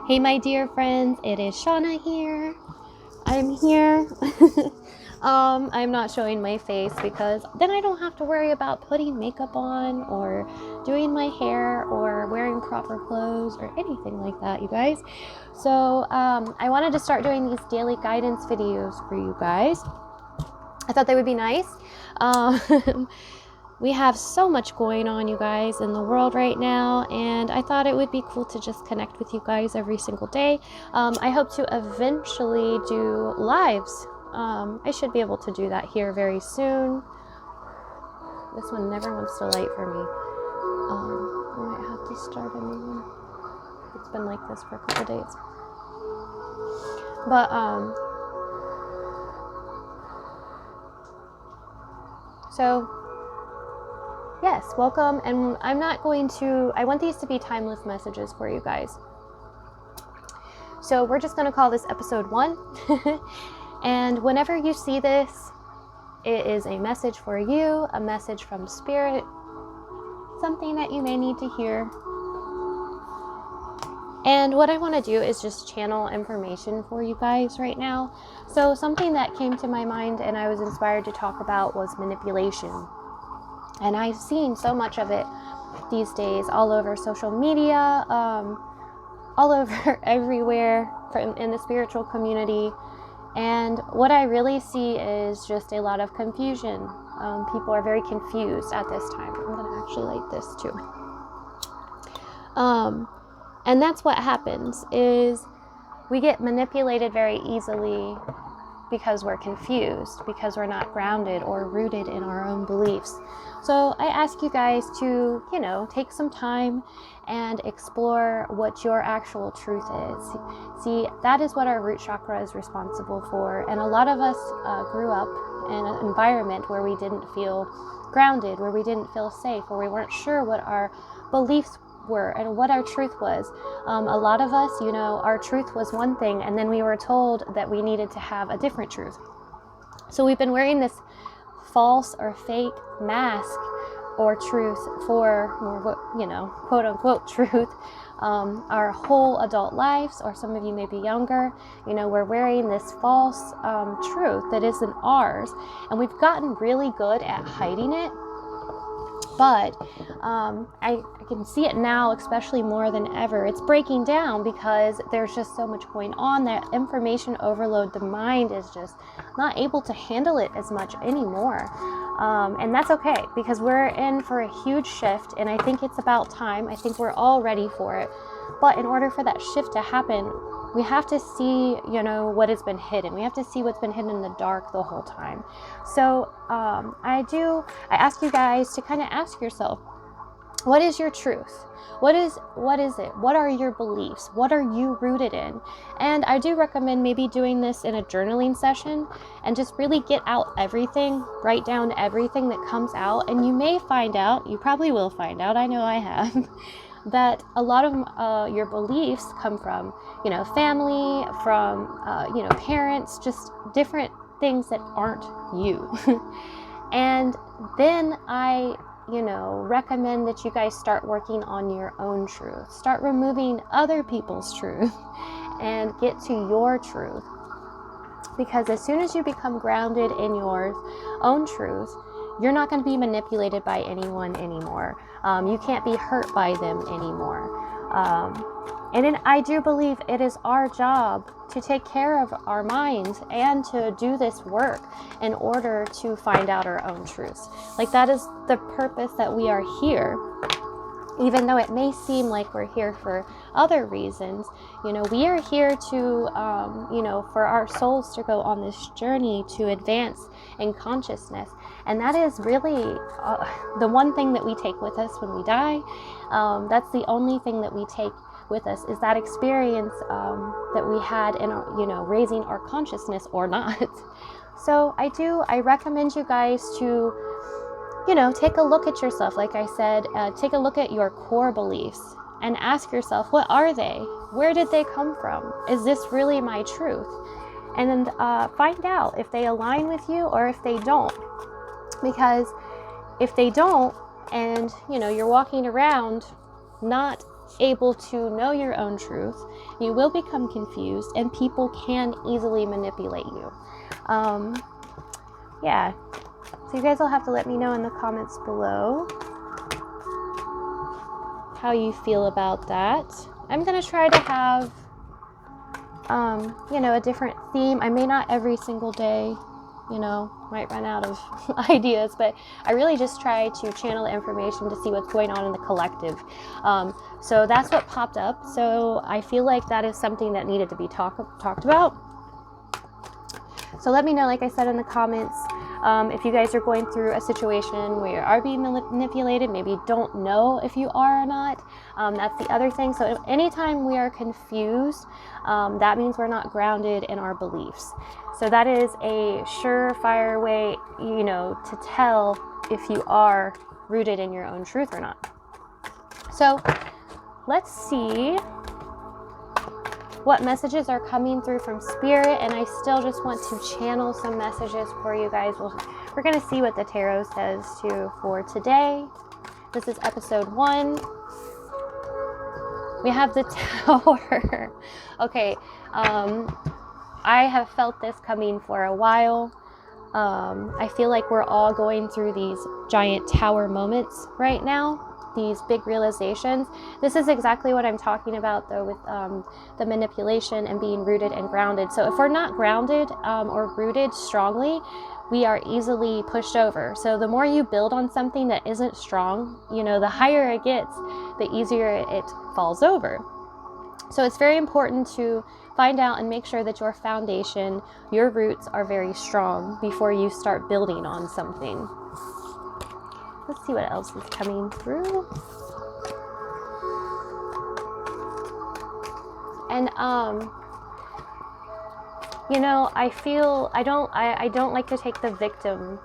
Hey my dear friends, it is Shauna here. I'm here. I'm not showing my face because then I don't have to worry about putting makeup on or doing my hair or wearing proper clothes or anything like that, you guys. So I wanted to start doing these daily guidance videos for you guys. I thought they would be nice. We have so much going on, you guys, in the world right now, and I thought it would be cool to just connect with you guys every single day. I hope to eventually do lives. I should be able to do that here very soon. This one never wants to light for me. I might have to start a new one. It's been like this for a couple days. But, so yes, welcome, and I want these to be timeless messages for you guys. So we're just going to call this episode 1, and whenever you see this, it is a message for you, a message from Spirit, something that you may need to hear. And what I want to do is just channel information for you guys right now. So something that came to my mind and I was inspired to talk about was manipulation. And I've seen so much of it these days all over social media, all over everywhere in the spiritual community. And what I really see is just a lot of confusion. People are very confused at this time. I'm going to actually light this too. And that's what happens, is we get manipulated very easily because we're confused, because we're not grounded or rooted in our own beliefs. So I ask you guys to, take some time and explore what your actual truth is. See, that is what our root chakra is responsible for. And a lot of us grew up in an environment where we didn't feel grounded, where we didn't feel safe, where we weren't sure what our beliefs were and what our truth was. A lot of us, our truth was one thing, and then we were told that we needed to have a different truth. So we've been wearing this false or fake mask or truth for, quote unquote truth, our whole adult lives, or some of you may be younger, we're wearing this false truth that isn't ours, and we've gotten really good at hiding it. But I can see it now, especially more than ever. It's breaking down because there's just so much going on. That information overload, the mind is just not able to handle it as much anymore. And that's okay, because we're in for a huge shift, and I think it's about time. I think we're all ready for it. But in order for that shift to happen, we have to see, what has been hidden. We have to see what's been hidden in the dark the whole time. So I ask you guys to kind of ask yourself, what is your truth? What is it? What are your beliefs? What are you rooted in? And I do recommend maybe doing this in a journaling session and just really get out everything, write down everything that comes out. And you may find out, you probably will find out, I know I have, that a lot of your beliefs come from, family, from, parents, just different things that aren't you. And then I, recommend that you guys start working on your own truth. Start removing other people's truth and get to your truth. Because as soon as you become grounded in your own truth, you're not going to be manipulated by anyone anymore. You can't be hurt by them anymore. I do believe it is our job to take care of our minds and to do this work in order to find out our own truths. Like, that is the purpose that we are here. Even though it may seem like we're here for other reasons, we are here to, for our souls to go on this journey to advance in consciousness. And that is really the one thing that we take with us when we die. That's the only thing that we take with us, is that experience that we had in, raising our consciousness or not. So I recommend you guys to, take a look at yourself. Like I said, take a look at your core beliefs and ask yourself, what are they? Where did they come from? Is this really my truth? And then find out if they align with you or if they don't. Because if they don't, and you're walking around not able to know your own truth. You will become confused, and people can easily manipulate you. Yeah. So you guys will have to let me know in the comments below how you feel about that. I'm going to try to have, a different theme. I may not every single day, might run out of ideas, but I really just try to channel the information to see what's going on in the collective. So that's what popped up. So I feel like that is something that needed to be talked about. So let me know, like I said in the comments, if you guys are going through a situation where you are being manipulated, maybe you don't know if you are or not. That's the other thing. So anytime we are confused, that means we're not grounded in our beliefs. So that is a surefire way, to tell if you are rooted in your own truth or not. So let's see what messages are coming through from Spirit, and I still just want to channel some messages for you guys. We're going to see what the tarot says too for today. This is episode 1. We have the Tower. Okay, I have felt this coming for a while. I feel like we're all going through these giant tower moments right now. These big realizations. This is exactly what I'm talking about, though, with the manipulation and being rooted and grounded. So if we're not grounded or rooted strongly, we are easily pushed over. So the more you build on something that isn't strong, the higher it gets, the easier it falls over. So it's very important to find out and make sure that your foundation, your roots are very strong before you start building on something. Let's see what else is coming through. And I feel I don't like to take the victim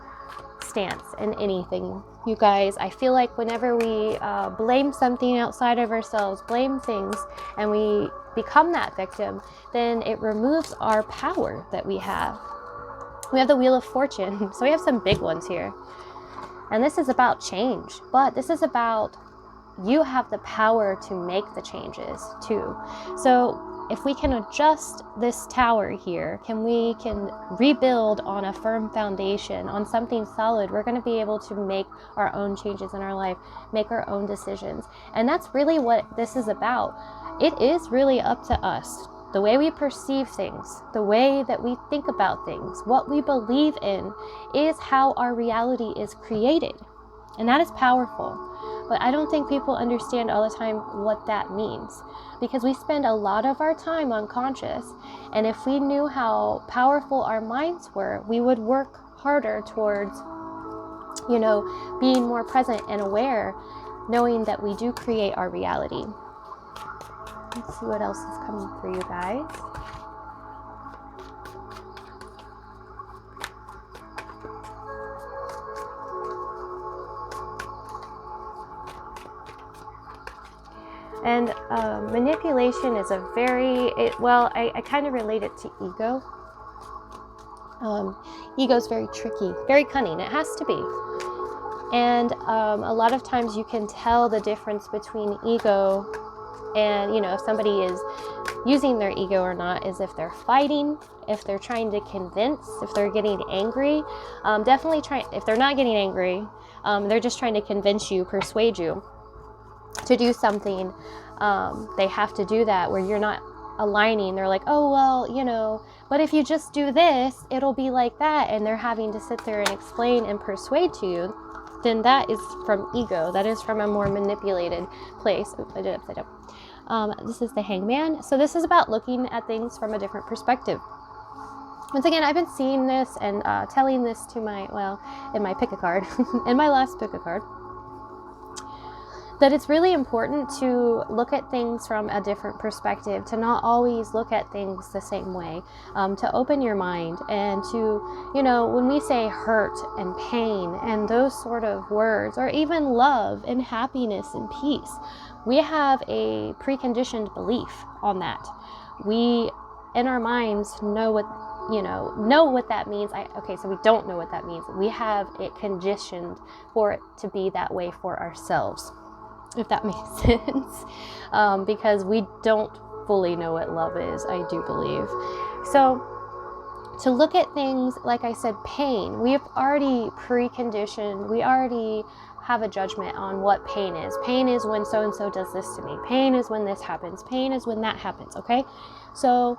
stance in anything, you guys. I feel like whenever we blame something outside of ourselves, blame things, and we become that victim, then it removes our power that we have. We have the Wheel of Fortune, so we have some big ones here. And this is about change, but this is about you have the power to make the changes too. So if we can adjust this tower here, we can rebuild on a firm foundation, on something solid, we're going to be able to make our own changes in our life, make our own decisions. And that's really what this is about. It is really up to us. The way we perceive things, the way that we think about things, what we believe in is how our reality is created. And that is powerful. But I don't think people understand all the time what that means, because we spend a lot of our time unconscious. And if we knew how powerful our minds were, we would work harder towards, being more present and aware, knowing that we do create our reality. Let's see what else is coming for you guys. And manipulation is I kind of relate it to ego. Ego is very tricky, very cunning. It has to be. And a lot of times you can tell the difference between ego and, if somebody is using their ego or not is if they're fighting, if they're trying to convince, if they're getting angry. If they're not getting angry, they're just trying to convince you, persuade you to do something. They have to do that where you're not aligning. They're like, oh, well, but if you just do this, it'll be like that. And they're having to sit there and explain and persuade to you. Then that is from ego. That is from a more manipulated place. Oops, I did it upside down. This is the Hangman. So this is about looking at things from a different perspective. Once again, I've been seeing this and telling this to in my pick a card, in my last pick a card, that it's really important to look at things from a different perspective, to not always look at things the same way, to open your mind, and to, when we say hurt and pain and those sort of words, or even love and happiness and peace, we have a preconditioned belief on that. We, in our minds, know what that means. So we don't know what that means. We have it conditioned for it to be that way for ourselves. if that makes sense, because we don't fully know what love is, I do believe. So to look at things, like I said, pain, we have already preconditioned, we already have a judgment on what pain is. Pain is when so-and-so does this to me. Pain is when this happens. Pain is when that happens, okay? So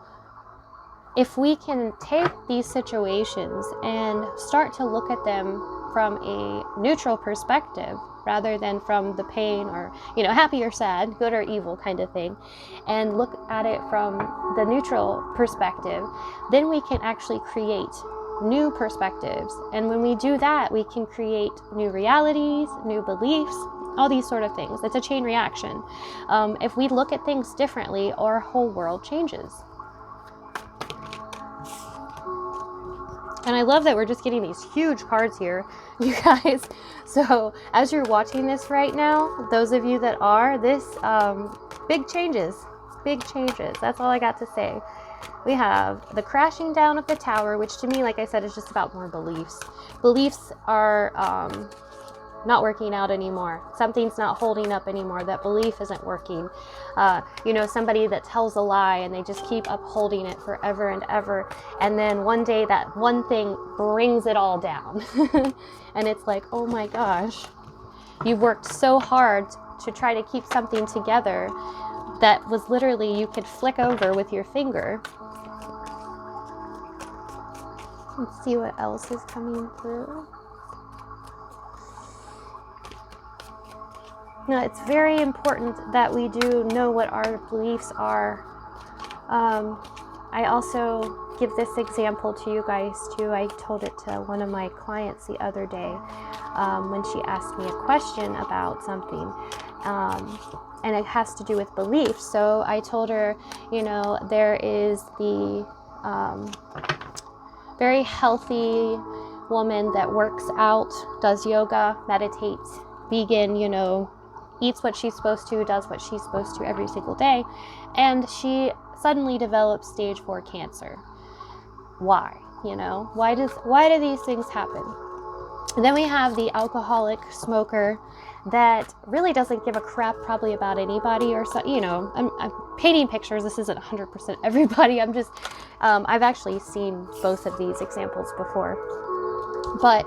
if we can take these situations and start to look at them from a neutral perspective, rather than from the pain or, happy or sad, good or evil kind of thing, and look at it from the neutral perspective, then we can actually create new perspectives. And when we do that, we can create new realities, new beliefs, all these sort of things. It's a chain reaction. If we look at things differently, our whole world changes. And I love that we're just getting these huge cards here, you guys. So as you're watching this right now, those of you that are, big changes. That's all I got to say. We have the crashing down of the tower, which to me, like I said, is just about more beliefs. Beliefs are not working out anymore. Something's not holding up anymore. That belief isn't working. Somebody that tells a lie and they just keep upholding it forever and ever. And then one day that one thing brings it all down. And it's like, oh my gosh, you worked so hard to try to keep something together that was literally, you could flick over with your finger. Let's see what else is coming through. Now, it's very important that we do know what our beliefs are. I also give this example to you guys too. I told it to one of my clients the other day when she asked me a question about something. And it has to do with beliefs. So I told her, there is the very healthy woman that works out, does yoga, meditates, vegan, eats what she's supposed to, does what she's supposed to every single day, and she suddenly develops stage 4 cancer. Why? Why do these things happen? And then we have the alcoholic smoker that really doesn't give a crap probably about anybody, or so, I'm painting pictures. This isn't 100% everybody. I'm just, I've actually seen both of these examples before, but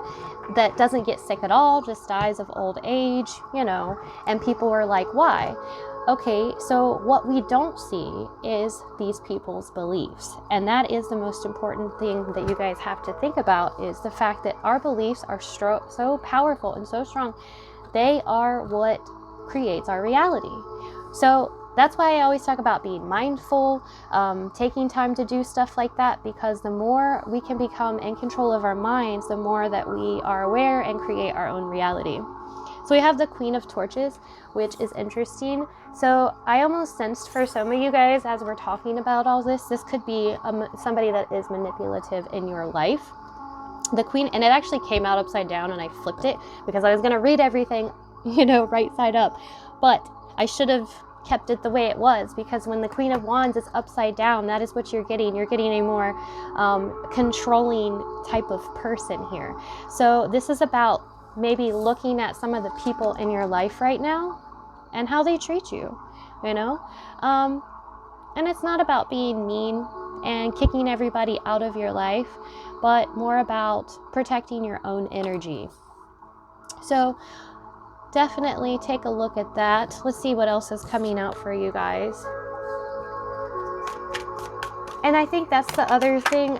that doesn't get sick at all, just dies of old age, and people are like, why? Okay, so what we don't see is these people's beliefs. And that is the most important thing that you guys have to think about, is the fact that our beliefs are so powerful and so strong. They are what creates our reality. So that's why I always talk about being mindful, taking time to do stuff like that, because the more we can become in control of our minds, the more that we are aware and create our own reality. So we have the Queen of Torches, which is interesting. So I almost sensed for some of you guys, as we're talking about all this could be somebody that is manipulative in your life. The Queen, and it actually came out upside down, and I flipped it because I was going to read everything, right side up. But I should have kept it the way it was, because when the Queen of Wands is upside down, that is what you're getting. You're getting a more controlling type of person here. So this is about maybe looking at some of the people in your life right now and how they treat you, and it's not about being mean and kicking everybody out of your life, but more about protecting your own energy. So definitely take a look at that. Let's see what else is coming out for you guys. And I think that's the other thing,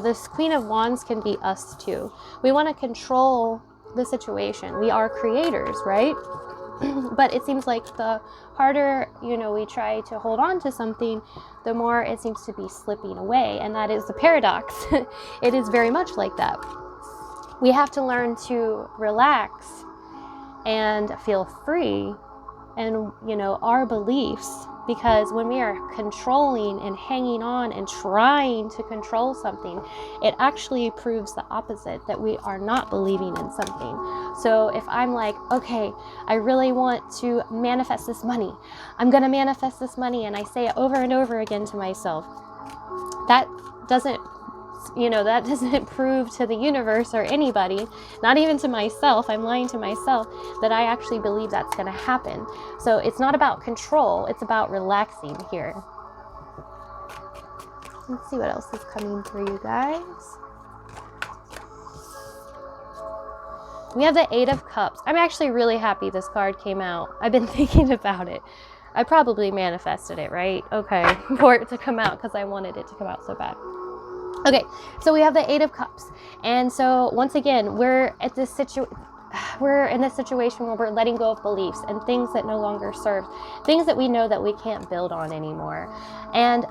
this Queen of Wands can be us too. We want to control the situation. We are creators, right? But it seems like the harder, we try to hold on to something, the more it seems to be slipping away. And that is the paradox. It is very much like that. We have to learn to relax and feel free and, our beliefs, because when we are controlling and hanging on and trying to control something, it actually proves the opposite, that we are not believing in something. So if I'm like, okay, I really want to manifest this money, I'm going to manifest this money, and I say it over and over again to myself, that doesn't that doesn't prove to the universe or anybody, not even to myself, I'm lying to myself, that I actually believe that's going to happen. So it's not about control, it's about relaxing here. Let's see what else is coming through, you guys. We have the 8 of Cups. I'm actually really happy this card came out. I've been thinking about it. I probably manifested it, right? Okay, for it to come out because I wanted it to come out so bad. Okay, so we have the 8 of Cups. And so once again, we're in this situation where we're letting go of beliefs and things that no longer serve, things that we know that we can't build on anymore. And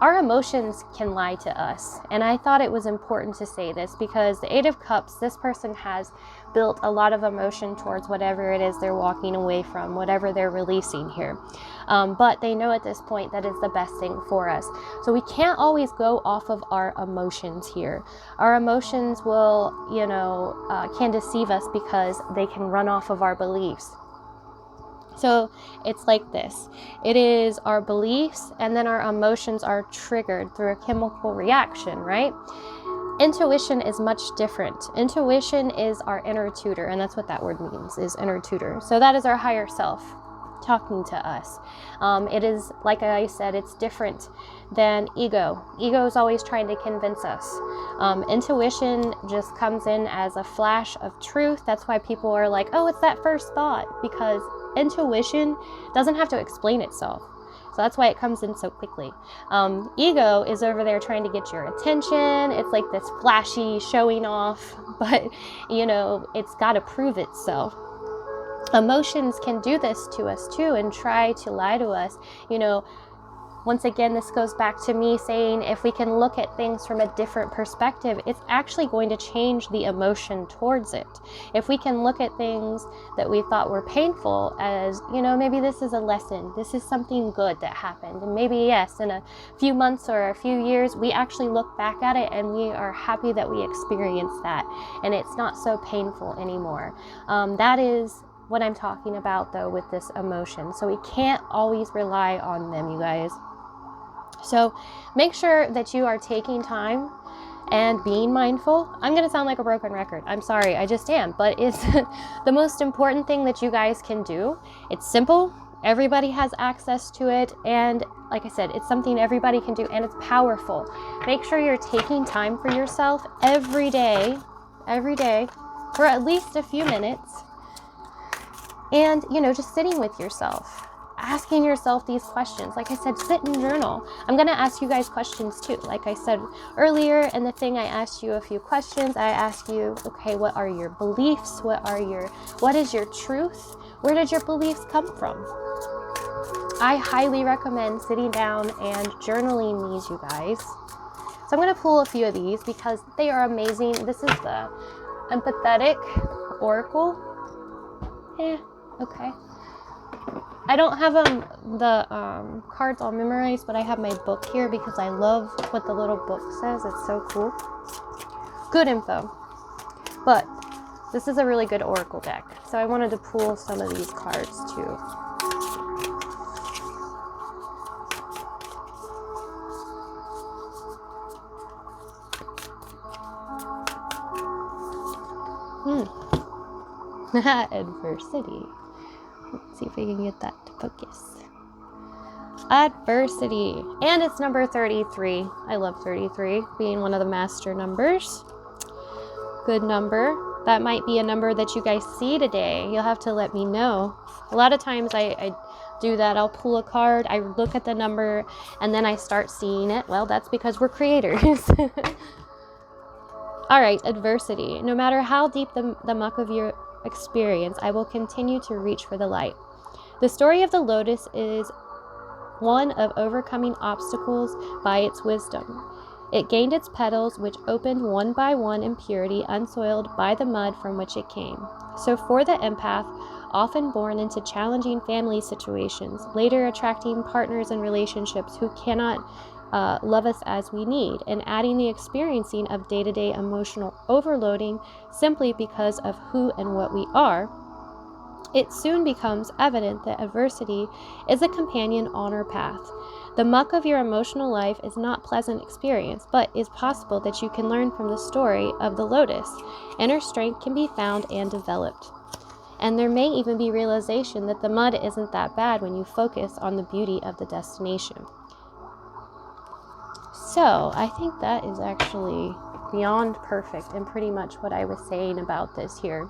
our emotions can lie to us. And I thought it was important to say this because the 8 of Cups, this person has built a lot of emotion towards whatever it is they're walking away from, whatever they're releasing here. But they know at this point that is the best thing for us. So we can't always go off of our emotions here. Our emotions will, can deceive us because they can run off of our beliefs. So it's like this. It is our beliefs and then our emotions are triggered through a chemical reaction, right? Intuition is much different. Intuition is our inner tutor, and that's what that word means, is inner tutor. So that is our higher self talking to us. It is, like I said, it's different than ego. Ego is always trying to convince us. Intuition just comes in as a flash of truth. That's why people are like, oh, it's that first thought, because intuition doesn't have to explain itself. So that's why it comes in so quickly. Ego is over there trying to get your attention. It's like this flashy showing off, but it's got to prove itself. Emotions can do this to us too and try to lie to us. Once again, this goes back to me saying if we can look at things from a different perspective, it's actually going to change the emotion towards it. If we can look at things that we thought were painful as, maybe this is a lesson, this is something good that happened. And maybe, yes, in a few months or a few years, we actually look back at it and we are happy that we experienced that. And it's not so painful anymore. That is what I'm talking about, though, with this emotion. So we can't always rely on them, you guys. So make sure that you are taking time and being mindful. I'm going to sound like a broken record. I'm sorry, I just am. But it's the most important thing that you guys can do. It's simple. Everybody has access to it. And like I said, it's something everybody can do, and it's powerful. Make sure you're taking time for yourself every day, for at least a few minutes. And, just sitting with yourself, asking yourself these questions. Like I said, sit and journal. I'm going to ask you guys questions too. Like I said earlier in the thing, I asked you a few questions. I asked you, okay, what are your beliefs? What is your truth? Where did your beliefs come from? I highly recommend sitting down and journaling these, you guys. So I'm going to pull a few of these because they are amazing. This is the Empathetic Oracle. Okay. I don't have the cards all memorized, but I have my book here because I love what the little book says. It's so cool. Good info. But this is a really good oracle deck. So I wanted to pull some of these cards too. Adversity. Let's see if we can get that to focus. Adversity. And it's number 33. I love 33, being one of the master numbers. Good number. That might be a number that you guys see today. You'll have to let me know. A lot of times I do that. I'll pull a card, I look at the number, and then I start seeing it. Well, that's because we're creators. All right, adversity. No matter how deep the muck of your experience, I will continue to reach for the light. The story of the lotus is one of overcoming obstacles by its wisdom. It gained its petals, which opened one by one in purity, unsoiled by the mud from which it came. So for the empath, often born into challenging family situations, later attracting partners and relationships who cannot love us as we need, and adding the experiencing of day-to-day emotional overloading simply because of who and what we are, it soon becomes evident that adversity is a companion on our path. The muck of your emotional life is not pleasant experience, but is possible that you can learn from the story of the lotus. Inner strength can be found and developed. And there may even be realization that the mud isn't that bad when you focus on the beauty of the destination. So I think that is actually beyond perfect and pretty much what I was saying about this here.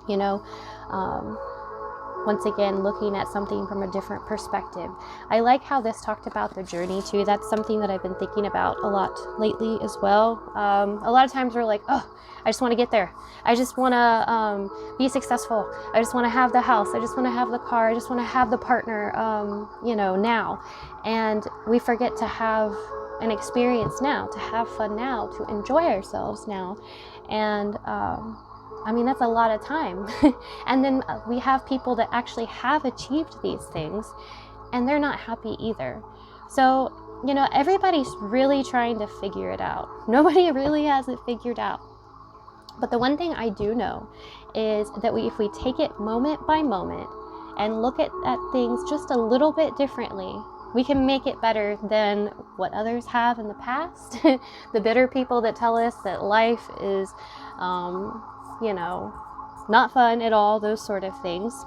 You know, once again, looking at something from a different perspective. I like how this talked about the journey too. That's something that I've been thinking about a lot lately as well. A lot of times we're like, oh, I just want to get there. I just want to be successful. I just want to have the house. I just want to have the car. I just want to have the partner, now. And we forget to have an experience now, to have fun now, to enjoy ourselves now. And that's a lot of time. And then we have people that actually have achieved these things and they're not happy either. So, everybody's really trying to figure it out. Nobody really has it figured out. But the one thing I do know is that if we take it moment by moment and look at things just a little bit differently, we can make it better than what others have in the past. The bitter people that tell us that life is, not fun at all, those sort of things.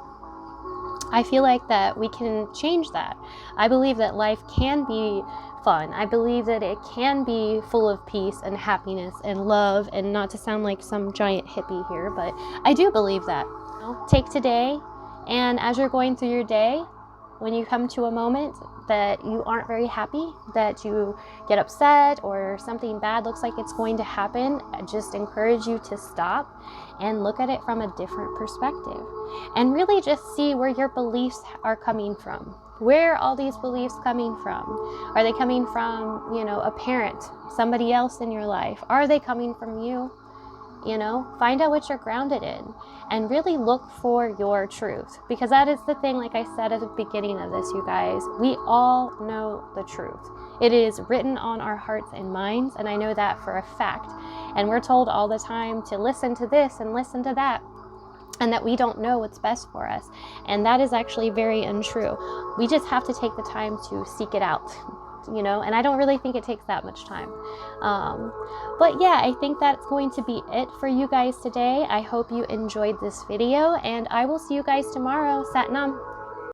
I feel like that we can change that. I believe that life can be fun. I believe that it can be full of peace and happiness and love, and not to sound like some giant hippie here, but I do believe that. Take today, and as you're going through your day, when you come to a moment that you aren't very happy, that you get upset or something bad looks like it's going to happen, I just encourage you to stop and look at it from a different perspective and really just see where your beliefs are coming from. Where are all these beliefs coming from? Are they coming from, a parent, somebody else in your life? Are they coming from you? Find out what you're grounded in and really look for your truth, because that is the thing, like I said at the beginning of this, you guys, we all know the truth. It is written on our hearts and minds, and I know that for a fact. And we're told all the time to listen to this and listen to that, and that we don't know what's best for us. And that is actually very untrue. We just have to take the time to seek it out. And I don't really think it takes that much time. But yeah, I think that's going to be it for you guys today. I hope you enjoyed this video, and I will see you guys tomorrow. Sat Nam.